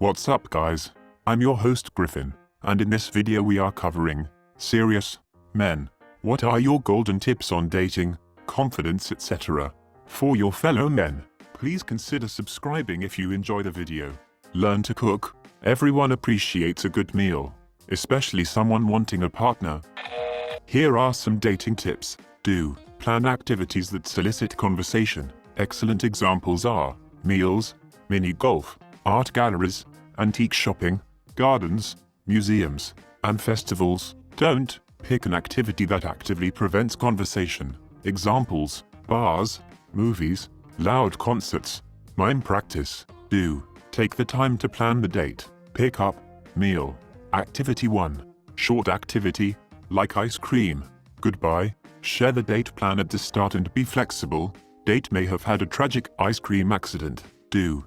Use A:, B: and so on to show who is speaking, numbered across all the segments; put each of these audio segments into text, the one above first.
A: What's up guys? I'm your host Griffin, and in this video we are covering serious men. What are your golden tips on dating, confidence, etc. For your fellow men? Please consider subscribing if you enjoy the video. Learn to cook. Everyone appreciates a good meal, especially someone wanting a partner. Here are some dating tips. Do. Plan activities that solicit conversation. Excellent examples are meals, mini golf, art galleries, antique shopping, gardens, museums, and festivals. Don't pick an activity that actively prevents conversation. Examples: bars, movies, loud concerts, mime practice. Do. Take the time to plan the date. Pick up, meal. Activity 1. Short activity, like ice cream. Goodbye. Share the date plan at the start and be flexible. Date may have had a tragic ice cream accident. Do.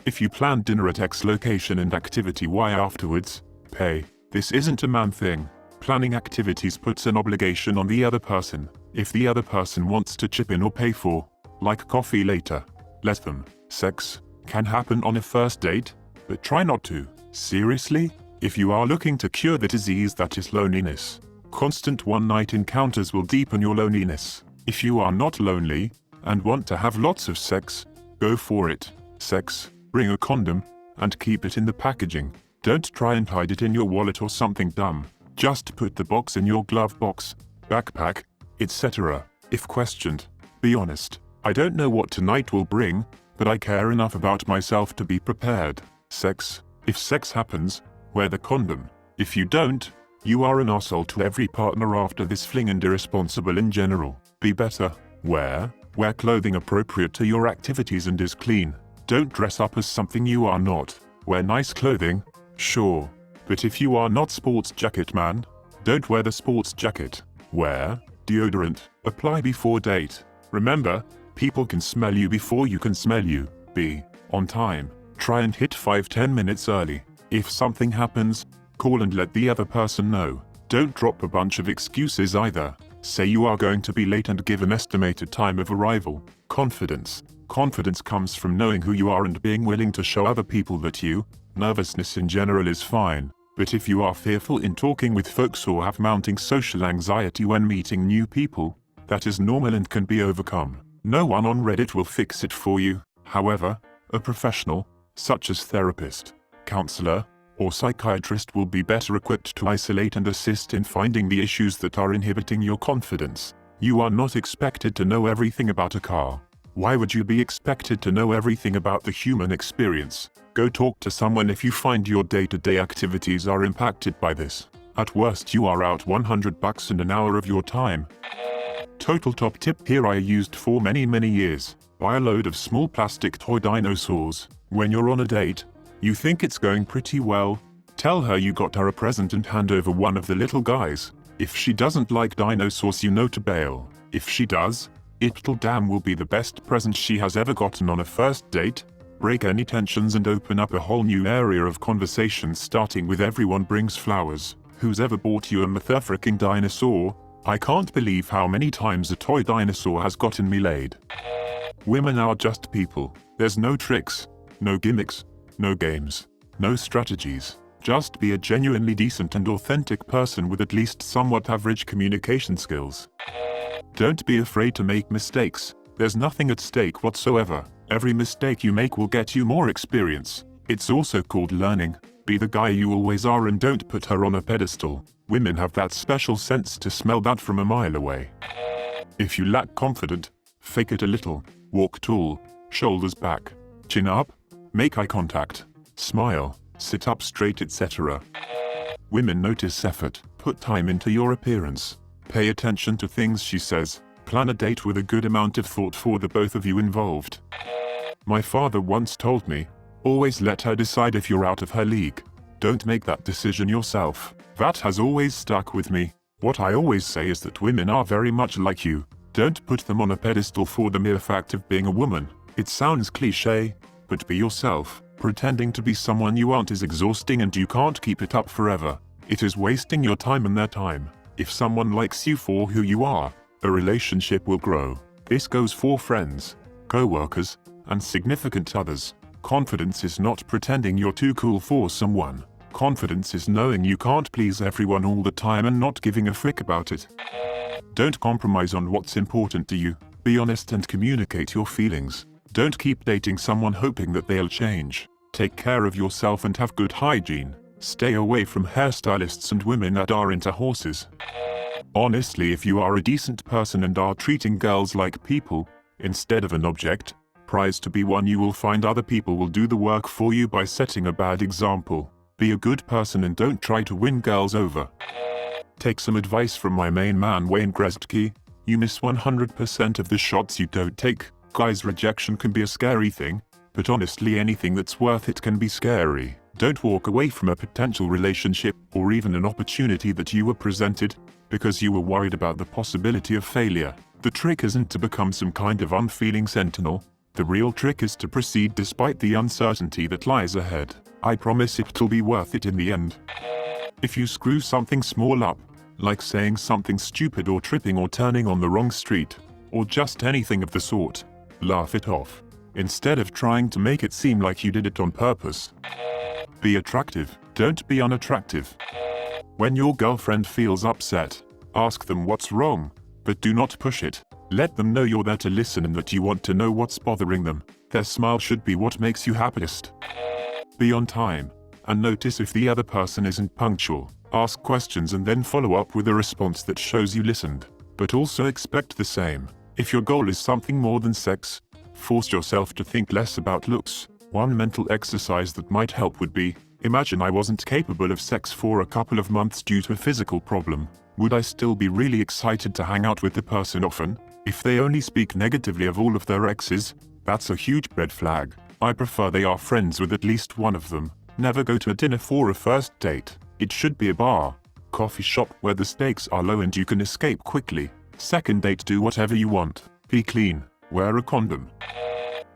A: If you plan dinner at X location and activity Y afterwards, pay. This isn't a man thing. Planning activities puts an obligation on the other person. If the other person wants to chip in or pay for, like coffee later, let them. Sex can happen on a first date, but try not to. Seriously? If you are looking to cure the disease that is loneliness, constant one-night encounters will deepen your loneliness. If you are not lonely and want to have lots of sex, go for it. Sex. Bring a condom and keep it in the packaging. Don't try and hide it in your wallet or something dumb. Just put the box in your glove box, backpack, etc. If questioned, be honest. I don't know what tonight will bring, but I care enough about myself to be prepared. Sex. If sex happens, wear the condom. If you don't, you are an asshole to every partner after this fling and irresponsible in general. Be better. Wear clothing appropriate to your activities and is clean. Don't dress up as something you are not. Wear nice clothing, sure. But if you are not sports jacket man, don't wear the sports jacket. Wear deodorant. Apply before date. Remember, people can smell you before you can smell you. Be on time. Try and hit 5-10 minutes early. If something happens, call and let the other person know. Don't drop a bunch of excuses either. Say you are going to be late and give an estimated time of arrival. Confidence. Confidence comes from knowing who you are and being willing to show other people that you. Nervousness in general is fine, but if you are fearful in talking with folks or have mounting social anxiety when meeting new people, that is normal and can be overcome. No one on Reddit will fix it for you. However, a professional, such as therapist, counselor, or psychiatrist will be better equipped to isolate and assist in finding the issues that are inhibiting your confidence. You are not expected to know everything about a car. Why would you be expected to know everything about the human experience? Go talk to someone if you find your day-to-day activities are impacted by this. At worst you are out $100 and an hour of your time. Total top tip here I used for many years. Buy a load of small plastic toy dinosaurs. When you're on a date, you think it's going pretty well, tell her you got her a present and hand over one of the little guys. If she doesn't like dinosaurs you know to bail. If she does, it'll damn will be the best present she has ever gotten on a first date. Break any tensions and open up a whole new area of conversation starting with everyone brings flowers. Who's ever bought you a motherfucking dinosaur? I can't believe how many times a toy dinosaur has gotten me laid. Women are just people. There's no tricks, no gimmicks, no games, no strategies. Just be a genuinely decent and authentic person with at least somewhat average communication skills. Don't be afraid to make mistakes. There's nothing at stake whatsoever. Every mistake you make will get you more experience. It's also called learning. Be the guy you always are and don't put her on a pedestal. Women have that special sense to smell that from a mile away. If you lack confidence, fake it a little. Walk tall, shoulders back, chin up, make eye contact, smile, sit up straight, etc. Women notice effort. Put time into your appearance. Pay attention to things she says. Plan a date with a good amount of thought for the both of you involved. My father once told me, always let her decide if you're out of her league. Don't make that decision yourself. That has always stuck with me. What I always say is that women are very much like you. Don't put them on a pedestal for the mere fact of being a woman. It sounds cliche, but be yourself. Pretending to be someone you aren't is exhausting and you can't keep it up forever. It is wasting your time and their time. If someone likes you for who you are, a relationship will grow. This goes for friends, co-workers, and significant others. Confidence is not pretending you're too cool for someone. Confidence is knowing you can't please everyone all the time and not giving a frick about it. Don't compromise on what's important to you. Be honest and communicate your feelings. Don't keep dating someone hoping that they'll change. Take care of yourself and have good hygiene. Stay away from hairstylists and women that are into horses. Honestly, if you are a decent person and are treating girls like people, instead of an object, prize to be won, you will find other people will do the work for you by setting a bad example. Be a good person and don't try to win girls over. Take some advice from my main man Wayne Gretzky. You miss 100% of the shots you don't take. Guys, rejection can be a scary thing, but honestly anything that's worth it can be scary. Don't walk away from a potential relationship or even an opportunity that you were presented because you were worried about the possibility of failure. The trick isn't to become some kind of unfeeling sentinel. The real trick is to proceed despite the uncertainty that lies ahead. I promise it'll be worth it in the end. If you screw something small up, like saying something stupid or tripping or turning on the wrong street, or just anything of the sort, laugh it off, instead of trying to make it seem like you did it on purpose. Be attractive, don't be unattractive. When your girlfriend feels upset, ask them what's wrong, but do not push it. Let them know you're there to listen and that you want to know what's bothering them. Their smile should be what makes you happiest. Be on time, and notice if the other person isn't punctual. Ask questions and then follow up with a response that shows you listened. But also expect the same. If your goal is something more than sex, force yourself to think less about looks. One mental exercise that might help would be, imagine I wasn't capable of sex for a couple of months due to a physical problem. Would I still be really excited to hang out with the person often? If they only speak negatively of all of their exes, that's a huge red flag. I prefer they are friends with at least one of them. Never go to a dinner for a first date. It should be a bar, coffee shop where the stakes are low and you can escape quickly. Second date, do whatever you want. Be clean. Wear a condom.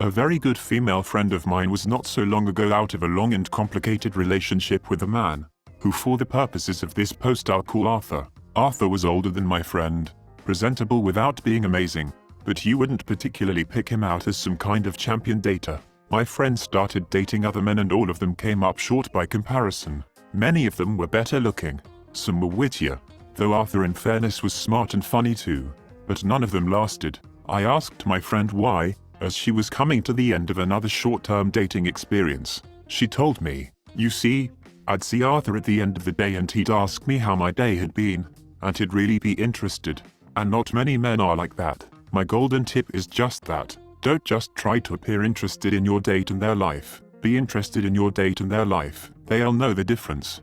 A: A very good female friend of mine was not so long ago out of a long and complicated relationship with a man, who for the purposes of this post I'll call Arthur. Arthur was older than my friend, presentable without being amazing, but you wouldn't particularly pick him out as some kind of champion dater. My friend started dating other men and all of them came up short by comparison. Many of them were better looking, some were wittier, though Arthur in fairness was smart and funny too, but none of them lasted. I asked my friend why, as she was coming to the end of another short-term dating experience. She told me, you see, I'd see Arthur at the end of the day and he'd ask me how my day had been, and he'd really be interested, and not many men are like that. My golden tip is just that. Don't just try to appear interested in your date and their life. Be interested in your date and their life. They'll know the difference.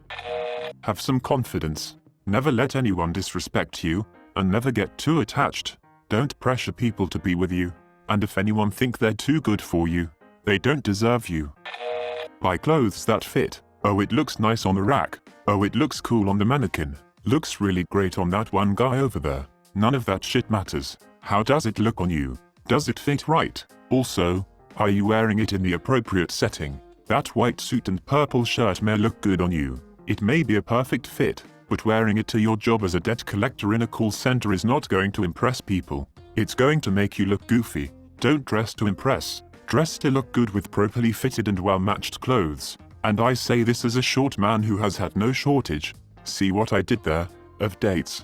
A: Have some confidence. Never let anyone disrespect you, and never get too attached. Don't pressure people to be with you. And if anyone think they're too good for you, they don't deserve you. Buy clothes that fit. Oh, it looks nice on the rack. Oh, it looks cool on the mannequin. Looks really great on that one guy over there. None of that shit matters. How does it look on you? Does it fit right? Also, are you wearing it in the appropriate setting? That white suit and purple shirt may look good on you. It may be a perfect fit, but wearing it to your job as a debt collector in a call center is not going to impress people. It's going to make you look goofy. Don't dress to impress. Dress to look good with properly fitted and well-matched clothes. And I say this as a short man who has had no shortage, see what I did there, of dates.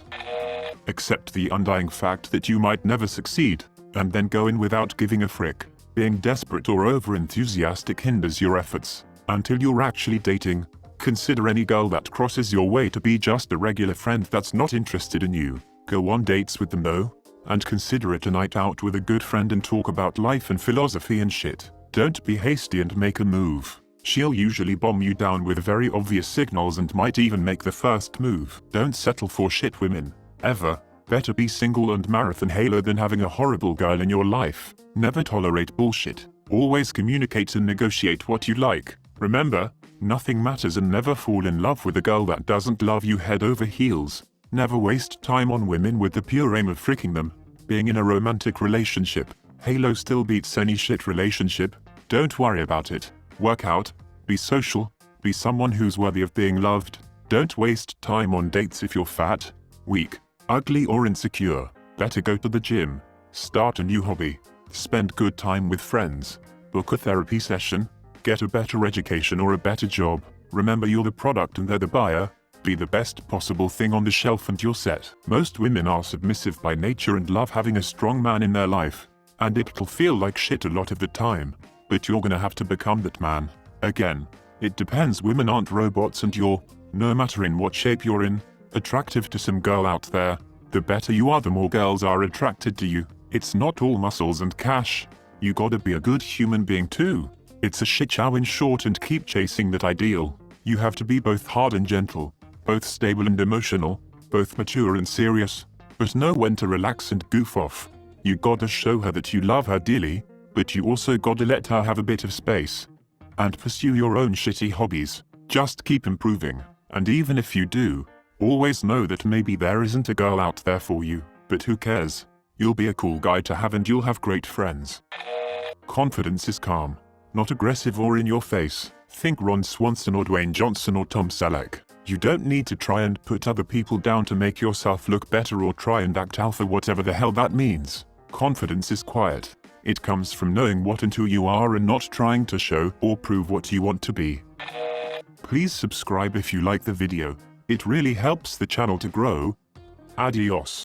A: Accept the undying fact that you might never succeed, and then go in without giving a frick. Being desperate or over-enthusiastic hinders your efforts. Until you're actually dating, consider any girl that crosses your way to be just a regular friend that's not interested in you. Go on dates with them though, and consider it a night out with a good friend and talk about life and philosophy and shit. Don't be hasty and make a move. She'll usually bomb you down with very obvious signals and might even make the first move. Don't settle for shit women. Ever. Better be single and marathon halo than having a horrible girl in your life. Never tolerate bullshit. Always communicate and negotiate what you like. Remember, nothing matters, and never fall in love with a girl that doesn't love you head over heels. Never waste time on women with the pure aim of fricking them. Being in a romantic relationship, halo still beats any shit relationship. Don't worry about it. Work out, be social, be someone who's worthy of being loved. Don't waste time on dates if you're fat, weak, ugly or insecure. Better go to the gym, start a new hobby, spend good time with friends, book a therapy session, get a better education or a better job. Remember, you're the product and they're the buyer. Be the best possible thing on the shelf and you're set. Most women are submissive by nature and love having a strong man in their life. And it'll feel like shit a lot of the time. But you're gonna have to become that man. Again, it depends. Women aren't robots and you're, no matter in what shape you're in, attractive to some girl out there. The better you are, the more girls are attracted to you. It's not all muscles and cash. You gotta be a good human being too. It's a shit show in short, and keep chasing that ideal. You have to be both hard and gentle, both stable and emotional, both mature and serious, but know when to relax and goof off. You gotta show her that you love her dearly, but you also gotta let her have a bit of space. And pursue your own shitty hobbies. Just keep improving, and even if you do, always know that maybe there isn't a girl out there for you, but who cares? You'll be a cool guy to have and you'll have great friends. Confidence is calm, not aggressive or in your face. Think Ron Swanson or Dwayne Johnson or Tom Selleck. You don't need to try and put other people down to make yourself look better or try and act alpha, whatever the hell that means. Confidence is quiet. It comes from knowing what and who you are and not trying to show or prove what you want to be. Please subscribe if you like the video. It really helps the channel to grow. Adios.